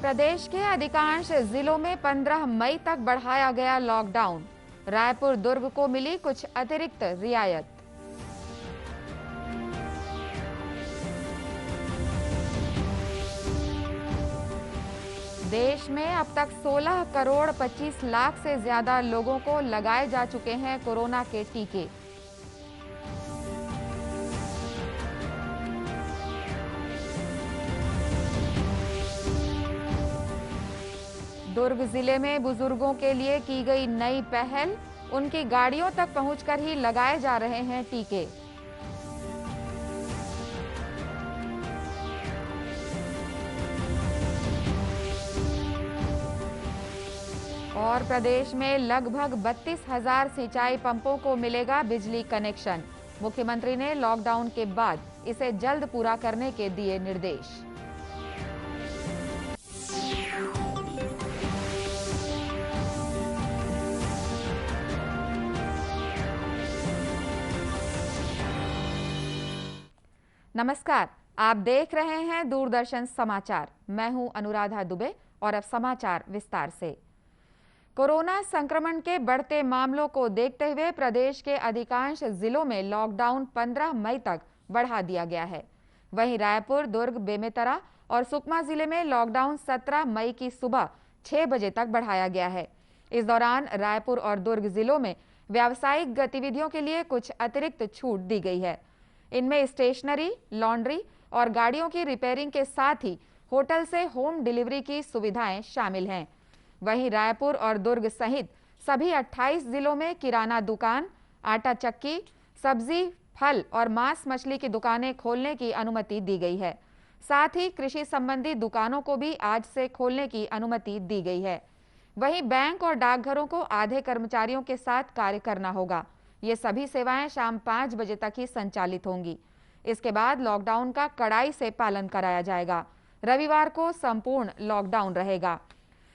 प्रदेश के अधिकांश जिलों में 15 मई तक बढ़ाया गया लॉकडाउन। रायपुर दुर्ग को मिली कुछ अतिरिक्त रियायत। देश में अब तक 16 करोड़ 25 लाख से ज्यादा लोगों को लगाए जा चुके हैं कोरोना के टीके। दुर्ग जिले में बुजुर्गों के लिए की गई नई पहल, उनकी गाड़ियों तक पहुंचकर ही लगाए जा रहे हैं टीके। और प्रदेश में लगभग 32,000 सिंचाई पंपों को मिलेगा बिजली कनेक्शन। मुख्यमंत्री ने लॉकडाउन के बाद इसे जल्द पूरा करने के दिए निर्देश। नमस्कार, आप देख रहे हैं दूरदर्शन समाचार। मैं हूं अनुराधा दुबे और अब समाचार विस्तार से। कोरोना संक्रमण के बढ़ते मामलों को देखते हुए प्रदेश के अधिकांश जिलों में लॉकडाउन 15 मई तक बढ़ा दिया गया है। वहीं रायपुर, दुर्ग, बेमेतरा और सुकमा जिले में लॉकडाउन 17 मई की सुबह 6 बजे तक बढ़ाया गया है। इस दौरान रायपुर और दुर्ग जिलों में व्यावसायिक गतिविधियों के लिए कुछ अतिरिक्त छूट दी गई है। इनमें स्टेशनरी, लॉन्ड्री और गाड़ियों की रिपेयरिंग के साथ ही होटल से होम डिलीवरी की सुविधाएं शामिल हैं। वहीं रायपुर और दुर्ग सहित सभी 28 जिलों में किराना दुकान, आटा चक्की, सब्जी, फल और मांस मछली की दुकानें खोलने की अनुमति दी गई है। साथ ही कृषि संबंधी दुकानों को भी आज से खोलने की अनुमति दी गई है। वहीं बैंक और डाकघरों को आधे कर्मचारियों के साथ कार्य करना होगा। ये सभी सेवाएं शाम 5 बजे तक ही संचालित होंगी। इसके बाद लॉकडाउन का कड़ाई से पालन कराया जाएगा। रविवार को संपूर्ण लॉकडाउन रहेगा।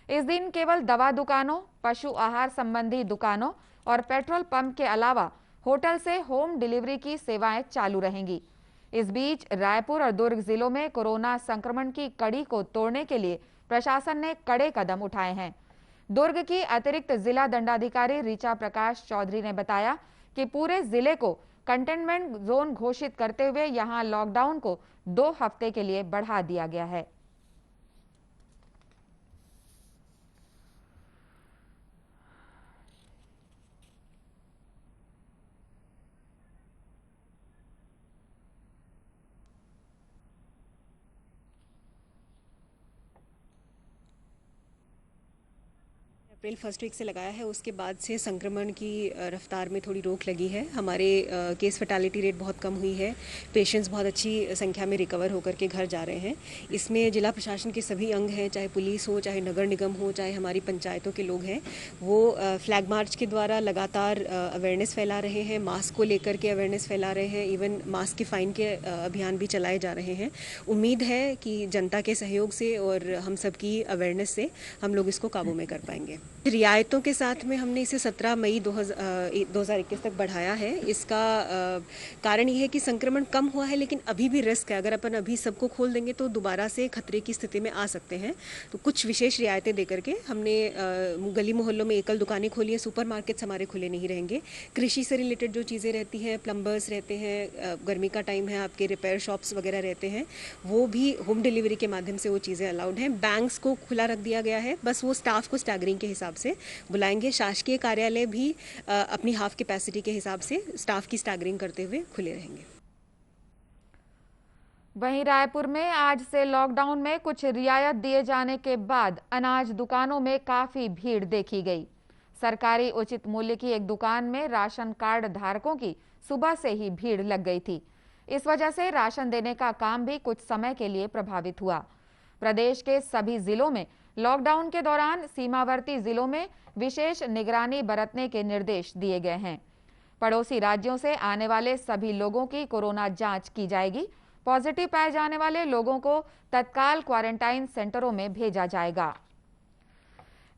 इस दिन केवल दवा दुकानों, पशु आहार संबंधी दुकानों और पेट्रोल पंप के अलावा होटल से होम डिलीवरी की सेवाएं चालू रहेंगी। इस बीच रायपुर और दुर्ग जिलों में कोरोना संक्रमण की कड़ी को तोड़ने के लिए प्रशासन ने कड़े कदम उठाए हैं। दुर्ग की अतिरिक्त जिला दंडाधिकारी ऋचा प्रकाश चौधरी ने बताया कि पूरे जिले को कंटेनमेंट जोन घोषित करते हुए यहां लॉकडाउन को 2 हफ्ते के लिए बढ़ा दिया गया है। अप्रैल फर्स्ट वीक से लगाया है, उसके बाद से संक्रमण की रफ्तार में थोड़ी रोक लगी है। हमारे केस फैटालिटी रेट बहुत कम हुई है। पेशेंट्स बहुत अच्छी संख्या में रिकवर होकर के घर जा रहे हैं। इसमें जिला प्रशासन के सभी अंग हैं, चाहे पुलिस हो, चाहे नगर निगम हो, चाहे हमारी पंचायतों के लोग हैं, वो फ्लैग मार्च के द्वारा लगातार अवेयरनेस फैला रहे हैं। मास्क को लेकर के अवेयरनेस फैला रहे हैं। इवन मास्क के फाइन के अभियान भी चलाए जा रहे हैं। उम्मीद है कि जनता के सहयोग से और हम सबकी अवेयरनेस से हम लोग इसको काबू में कर पाएंगे। रियायतों के साथ में हमने इसे 17 मई 2021 तक बढ़ाया है। इसका कारण ये है कि संक्रमण कम हुआ है, लेकिन अभी भी रिस्क है। अगर अपन अभी सबको खोल देंगे तो दोबारा से खतरे की स्थिति में आ सकते हैं। तो कुछ विशेष रियायतें देकर के हमने गली मोहल्लों में एकल दुकानें खोली हैं। सुपरमार्केट्स हमारे खुले नहीं रहेंगे। कृषि से रिलेटेड जो चीज़ें रहती हैं, प्लम्बर्स रहते हैं, गर्मी का टाइम है, आपके रिपेयर शॉप्स वगैरह रहते हैं, वो भी होम डिलीवरी के माध्यम से वो चीज़ें अलाउड हैं। बैंक्स को खुला रख दिया गया है, बस वो स्टाफ को स्टैगरिंग के हिसाब से बुलाएंगे। शासकीय कार्यालय भी अपनी हाफ कैपेसिटी के हिसाब से स्टाफ की स्टैगरिंग करते हुए खुले रहेंगे। वहीं रायपुर में आज से लॉकडाउन में कुछ रियायत दिए जाने के बाद अनाज दुकानों में काफी भीड़ देखी गई। सरकारी उचित मूल्य की एक दुकान में राशन कार्ड धारकों की सुबह से ही भीड़ लग गई थी। इस वजह से राशन देने का काम भी कुछ समय के लिए प्रभावित हुआ। प्रदेश के सभी जिलों में लॉकडाउन के दौरान सीमावर्ती जिलों में विशेष निगरानी बरतने के निर्देश दिए गए हैं। पड़ोसी राज्यों से आने वाले सभी लोगों की कोरोना जांच की जाएगी। पॉजिटिव पाए जाने वाले लोगों को तत्काल क्वारंटाइन सेंटरों में भेजा जाएगा।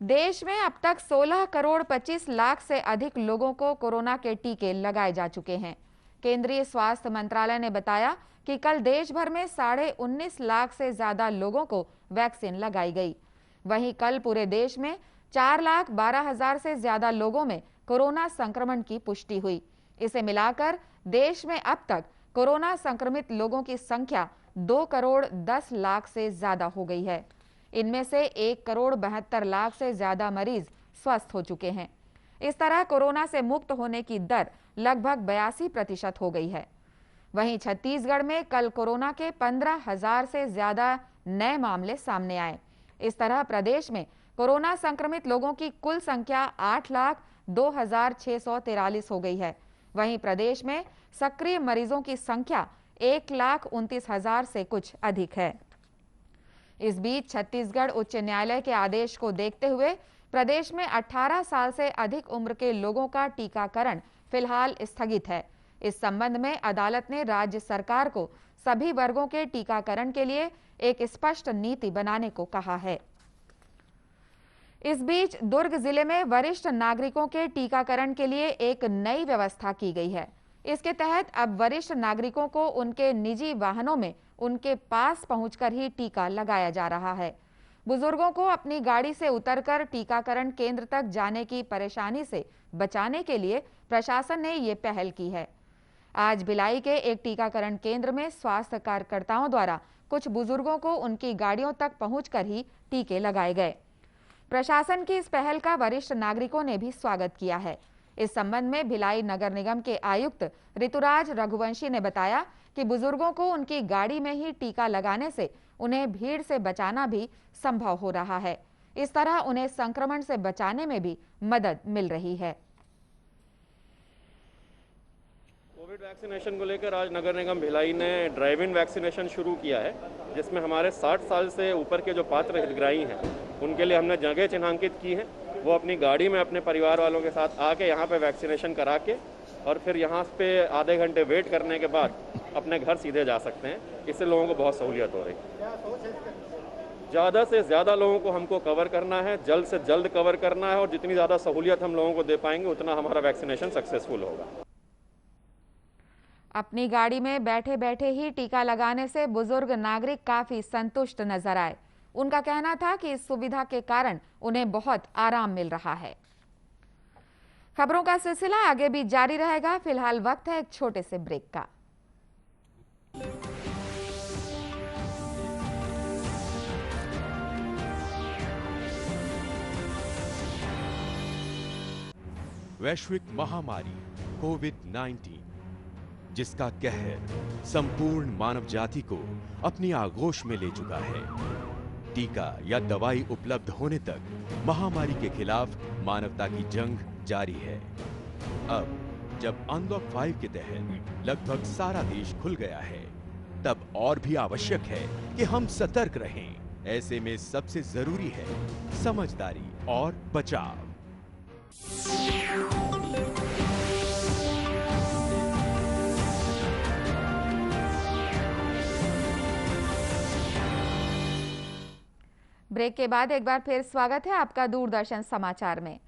देश में अब तक 16 करोड़ 25 लाख से अधिक लोगों को कोरोना के टीके लगाए जा चुके हैं। केंद्रीय स्वास्थ्य मंत्रालय ने बताया कि कल देश भर में 19.5 लाख से ज्यादा लोगों को वैक्सीन लगाई गई। वहीं कल पूरे देश में 4,12,000 से ज्यादा लोगों में कोरोना संक्रमण की पुष्टि हुई। इसे मिलाकर देश में अब तक कोरोना संक्रमित लोगों की संख्या 2,10,00,000 से ज्यादा हो गई है। इनमें से 1,72,00,000 से ज्यादा मरीज स्वस्थ हो चुके हैं। इस तरह कोरोना से मुक्त होने की दर लगभग 82% हो गई है। वहीं छत्तीसगढ़ में कल कोरोना के 15,000 से ज्यादा नए मामले सामने आए। इस तरह प्रदेश में कोरोना संक्रमित लोगों की कुल संख्या 8,02,643 हो गई है। वहीं प्रदेश में सक्रिय मरीजों की संख्या 1,29,000 से कुछ अधिक है। इस बीच छत्तीसगढ़ उच्च न्यायालय के आदेश को देखते हुए प्रदेश में 18 साल से अधिक उम्र के लोगों का टीकाकरण फिलहाल स्थगित है। इस संबंध में अदालत ने राज्य सरकार को सभी वर्गों के टीकाकरण के लिए एक स्पष्ट नीति बनाने को कहा है। इस बीच दुर्ग जिले में वरिष्ठ नागरिकों के टीकाकरण के लिए एक नई व्यवस्था की गई है। इसके तहत अब वरिष्ठ नागरिकों को उनके निजी वाहनों में उनके पास पहुंचकर ही टीका लगाया जा रहा है। बुजुर्गों को अपनी गाड़ी से उतरकर टीकाकरण केंद्र तक जाने की परेशानी से बचाने के लिए प्रशासन ने ये पहल की है। आज भिलाई के एक टीकाकरण केंद्र में स्वास्थ्य कार्यकर्ताओं द्वारा कुछ बुजुर्गों को उनकी गाड़ियों तक पहुंचकर ही टीके लगाए गए। प्रशासन की इस पहल का वरिष्ठ नागरिकों ने भी स्वागत किया है। इस संबंध में भिलाई नगर निगम के आयुक्त ऋतुराज रघुवंशी ने बताया कि बुजुर्गों को उनकी गाड़ी में ही टीका लगाने से उन्हें भीड़ से बचाना भी संभव हो रहा है। इस तरह उन्हें संक्रमण से बचाने में भी मदद मिल रही है। कोविड वैक्सीनेशन को लेकर आज नगर निगम भिलाई ने ड्राइव इन वैक्सीनेशन शुरू किया है, जिसमें हमारे 60 साल से ऊपर के जो पात्र हितग्राही हैं उनके लिए हमने जगह चिन्हांकित की है। वो अपनी गाड़ी में अपने परिवार वालों के साथ आके यहाँ पे वैक्सीनेशन करा के और फिर यहाँ पे आधे घंटे वेट करने के बाद अपने घर सीधे जा सकते हैं। इससे लोगों को बहुत सहूलियत हो रही है। ज़्यादा से ज़्यादा लोगों को हमको कवर करना है, जल्द से जल्द कवर करना है और जितनी ज़्यादा सहूलियत हम लोगों को दे पाएंगे उतना हमारा वैक्सीनेशन सक्सेसफुल होगा। अपनी गाड़ी में बैठे बैठे ही टीका लगाने से बुजुर्ग नागरिक काफी संतुष्ट नजर आए। उनका कहना था कि इस सुविधा के कारण उन्हें बहुत आराम मिल रहा है। खबरों का सिलसिला आगे भी जारी रहेगा। फिलहाल वक्त है एक छोटे से ब्रेक का। वैश्विक महामारी कोविड-19 जिसका कहर संपूर्ण मानव जाति को अपनी आगोश में ले चुका है। टीका या दवाई उपलब्ध होने तक महामारी के खिलाफ मानवता की जंग जारी है। अब जब अनलॉक 5 के तहत लगभग सारा देश खुल गया है, तब और भी आवश्यक है कि हम सतर्क रहें। ऐसे में सबसे जरूरी है समझदारी और बचाव। ब्रेक के बाद एक बार फिर स्वागत है आपका दूरदर्शन समाचार में।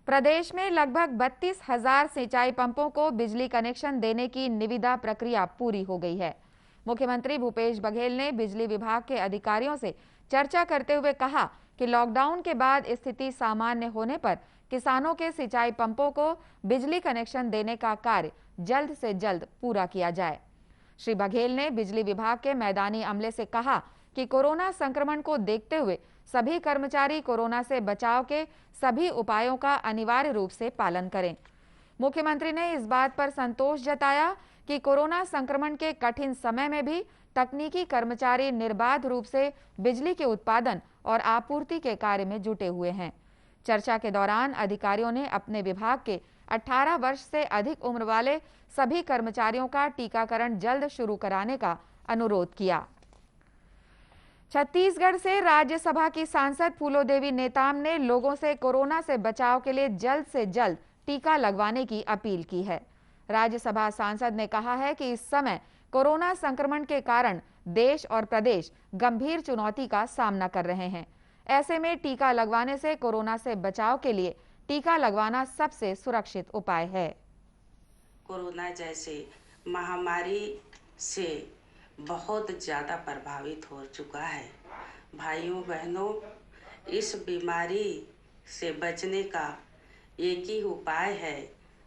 प्रदेश में लगभग 32,000 सिंचाई पंपों को बिजली कनेक्शन देने की निविदा प्रक्रिया पूरी हो गई है। मुख्यमंत्री भूपेश बघेल ने बिजली विभाग के अधिकारियों से चर्चा करते हुए कहा कि लॉकडाउन के बाद स्थिति सामान्य होने पर किसानों के सिंचाई पंपों को बिजली कनेक्शन देने का कार्य जल्द से जल्द पूरा किया जाए। श्री बघेल ने बिजली विभाग के मैदानी अमले से कहा कि कोरोना संक्रमण को देखते हुए सभी कर्मचारी कोरोना से बचाव के सभी उपायों का अनिवार्य रूप से पालन करें। मुख्यमंत्री ने इस बात पर संतोष जताया कि कोरोना संक्रमण के कठिन समय में भी तकनीकी कर्मचारी निर्बाध रूप से बिजली के उत्पादन और आपूर्ति के कार्य में जुटे हुए हैं। चर्चा के दौरान अधिकारियों ने अपने विभाग के 18 वर्ष से अधिक उम्र वाले सभी कर्मचारियों का टीकाकरण जल्द शुरू कराने का अनुरोध किया। छत्तीसगढ़ से राज्यसभा की सांसद फूलोदेवी नेताम ने लोगों से कोरोना से बचाव के लिए जल्द से जल्द टीका लगवाने की अपील की है। राज्यसभा सांसद ने कहा है कि इस समय कोरोना संक्रमण के कारण देश और प्रदेश गंभीर चुनौती का सामना कर रहे हैं। ऐसे में टीका लगवाने से कोरोना से बचाव के लिए टीका लगवाना सबसे सुरक्षित उपाय है। कोरोना जैसे महामारी से बहुत ज़्यादा प्रभावित हो चुका है। भाइयों बहनों, इस बीमारी से बचने का एक ही उपाय है,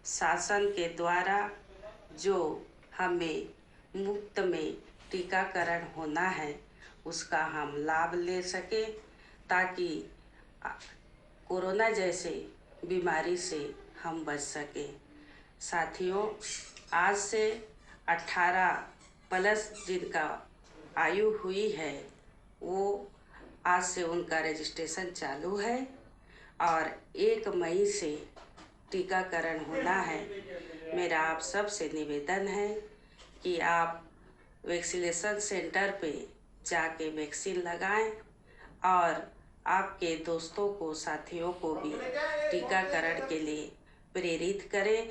शासन के द्वारा जो हमें मुफ्त में टीकाकरण होना है उसका हम लाभ ले सकें, ताकि कोरोना जैसे बीमारी से हम बच सकें। साथियों, आज से 18 प्लस जिनका आयु हुई है वो आज से उनका रजिस्ट्रेशन चालू है और 1 मई से टीकाकरण होना है। मेरा आप सब से निवेदन है कि आप वैक्सीनेशन सेंटर पे जाके वैक्सीन लगाएं और आपके दोस्तों को, साथियों को भी टीकाकरण के लिए प्रेरित करें।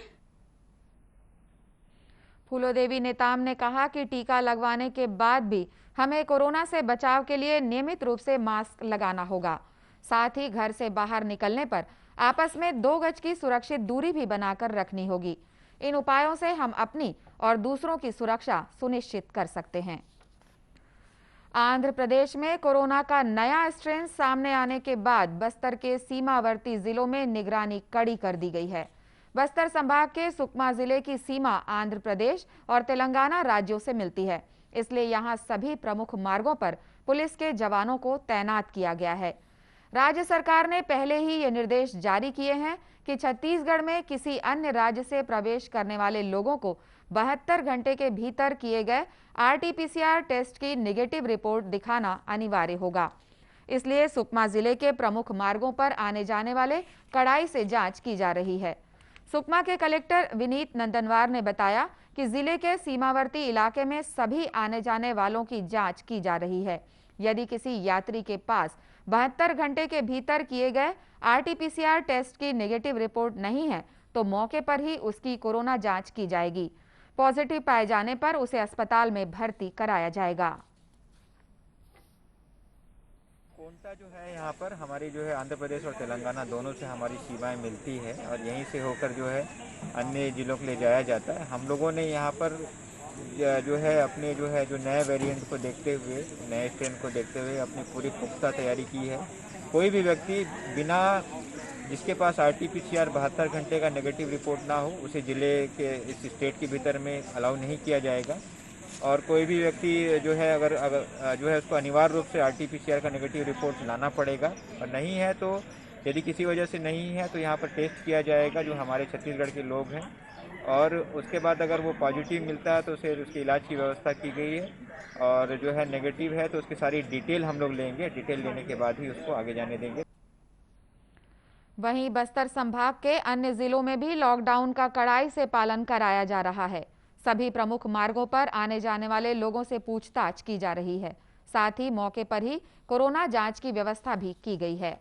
फूलोदेवी नेताम ने कहा कि टीका लगवाने के बाद भी हमें कोरोना से बचाव के लिए नियमित रूप से मास्क लगाना होगा। साथ ही घर से बाहर निकलने पर आपस में 2 गज की सुरक्षित दूरी भी बनाकर रखनी होगी। इन उपायों से हम अपनी और दूसरों की सुरक्षा सुनिश्चित कर सकते हैं। आंध्र प्रदेश में कोरोना का नया स्ट्रेन सामने आने के बाद बस्तर के सीमावर्ती जिलों में निगरानी कड़ी कर दी गई है। बस्तर संभाग के सुकमा जिले की सीमा आंध्र प्रदेश और तेलंगाना राज्यों से मिलती है, इसलिए यहां सभी प्रमुख मार्गों पर पुलिस के जवानों को तैनात किया गया है। राज्य सरकार ने पहले ही ये निर्देश जारी किए हैं कि छत्तीसगढ़ में किसी अन्य राज्य से प्रवेश करने वाले लोगों को 72 घंटे के भीतर किए गए RT-PCR टेस्ट की नेगेटिव रिपोर्ट दिखाना अनिवार्य होगा। इसलिए सुकमा जिले के प्रमुख मार्गों पर आने जाने वाले कड़ाई से जांच की जा रही है। सुकमा के कलेक्टर विनीत नंदनवार ने बताया कि जिले के सीमावर्ती इलाके में सभी आने जाने वालों की जांच की जा रही है। यदि किसी यात्री के पास 72 घंटे के भीतर किए गए RT-PCR टेस्ट की नेगेटिव रिपोर्ट नहीं है तो मौके पर ही उसकी कोरोना जांच की जाएगी। पॉजिटिव पाए जाने पर उसे अस्पताल में भर्ती कराया जाएगा। कोंटा जो है यहाँ पर हमारी जो है आंध्र प्रदेश और तेलंगाना दोनों से हमारी सीमाएं मिलती है और यहीं से होकर जो है अन्य जिलों के लिए जाया जाता है। हम लोगों ने यहाँ पर जो है अपने जो है जो नए वेरिएंट को देखते हुए, नए स्ट्रेन को देखते हुए अपनी पूरी पुख्ता तैयारी की है। कोई भी व्यक्ति बिना जिसके पास RT-PCR 72 घंटे का नेगेटिव रिपोर्ट ना हो उसे ज़िले के इस स्टेट के भीतर में अलाउ नहीं किया जाएगा। और कोई भी व्यक्ति जो है अगर जो है उसको अनिवार्य रूप से RT-PCR का नेगेटिव रिपोर्ट लाना पड़ेगा और नहीं है तो यदि किसी वजह से नहीं है तो यहाँ पर टेस्ट किया जाएगा जो हमारे छत्तीसगढ़ के लोग हैं और उसके बाद अगर वो पॉजिटिव मिलता है तो उसे उसके इलाज की व्यवस्था की गई है और जो है नेगेटिव है तो उसकी सारी डिटेल हम लोग लेंगे। डिटेल लेने के बाद ही उसको आगे जाने देंगे। वहीं बस्तर संभाग के अन्य जिलों में भी लॉकडाउन का कड़ाई से पालन कराया जा रहा है। सभी प्रमुख मार्गों पर आने जाने वाले लोगों से पूछताछ की जा रही है। साथ ही मौके पर ही कोरोना जांच की व्यवस्था भी की गई है।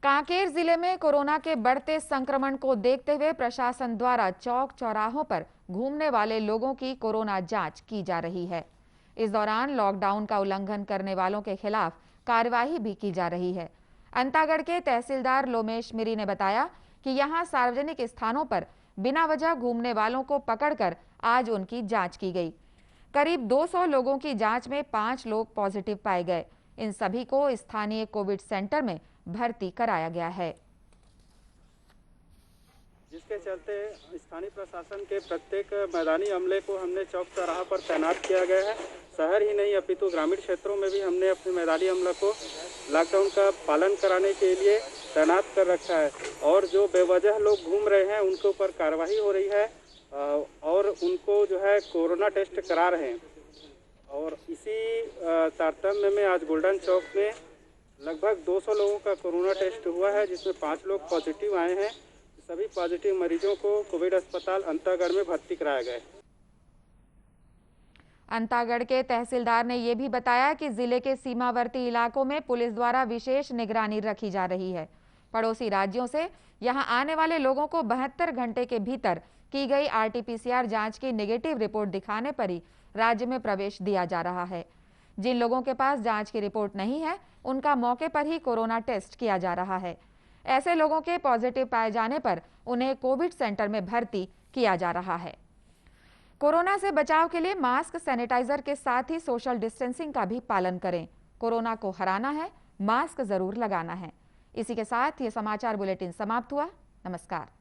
कांकेर जिले में कोरोना के बढ़ते संक्रमण को देखते हुए प्रशासन द्वारा चौक चौराहों पर घूमने वाले लोगों की कोरोना जांच की जा रही है। इस दौरान लॉकडाउन का उल्लंघन करने वालों के खिलाफ कार्यवाही भी की जा रही है। अंतागढ़ के तहसीलदार लोमेश मिरी ने बताया कि यहां सार्वजनिक स्थानों पर बिना वजह घूमने वालों को पकड़कर आज उनकी जांच की गई। करीब 200 लोगों की जांच में 5 लोग पॉजिटिव पाए गए। इन सभी को स्थानीय कोविड सेंटर में भर्ती कराया गया है, जिसके चलते स्थानीय प्रशासन के प्रत्येक मैदानी अमले को हमने चौक चौराहा पर तैनात किया गया है। शहर ही नहीं अपितु ग्रामीण क्षेत्रों में भी हमने अपने मैदानी अमले को लॉकडाउन का पालन कराने के लिए तैनात कर रखा है और जो बेवजह लोग घूम रहे हैं उनके ऊपर कार्रवाई हो रही है और उनको जो है कोरोना टेस्ट करा रहे हैं। और इसी तारतम्य में आज गोल्डन चौक में लगभग 200 लोगों का कोरोना टेस्ट हुआ है, जिसमें 5 लोग पॉजिटिव आए हैं। सभी पॉजिटिव मरीजों को कोविड अस्पताल अंतागढ़ में भर्ती कराया गया है। अंतागढ़ के तहसीलदार ने यह भी बताया कि जिले के सीमावर्ती इलाकों में पुलिस द्वारा विशेष निगरानी रखी जा रही है। पड़ोसी राज्यों से यहां आने वाले लोगों को 72 घंटे के भीतर की गई RT-PCR जांच की नेगेटिव रिपोर्ट दिखाने पर ही राज्य में प्रवेश दिया जा रहा है। जिन लोगों के पास जांच की रिपोर्ट नहीं है उनका मौके पर ही कोरोना टेस्ट किया जा रहा है। ऐसे लोगों के पॉजिटिव पाए जाने पर उन्हें कोविड सेंटर में भर्ती किया जा रहा है। कोरोना से बचाव के लिए मास्क, सैनिटाइजर के साथ ही सोशल डिस्टेंसिंग का भी पालन करें। कोरोना को हराना है, मास्क जरूर लगाना है। इसी के साथ ये समाचार बुलेटिन समाप्त हुआ। नमस्कार।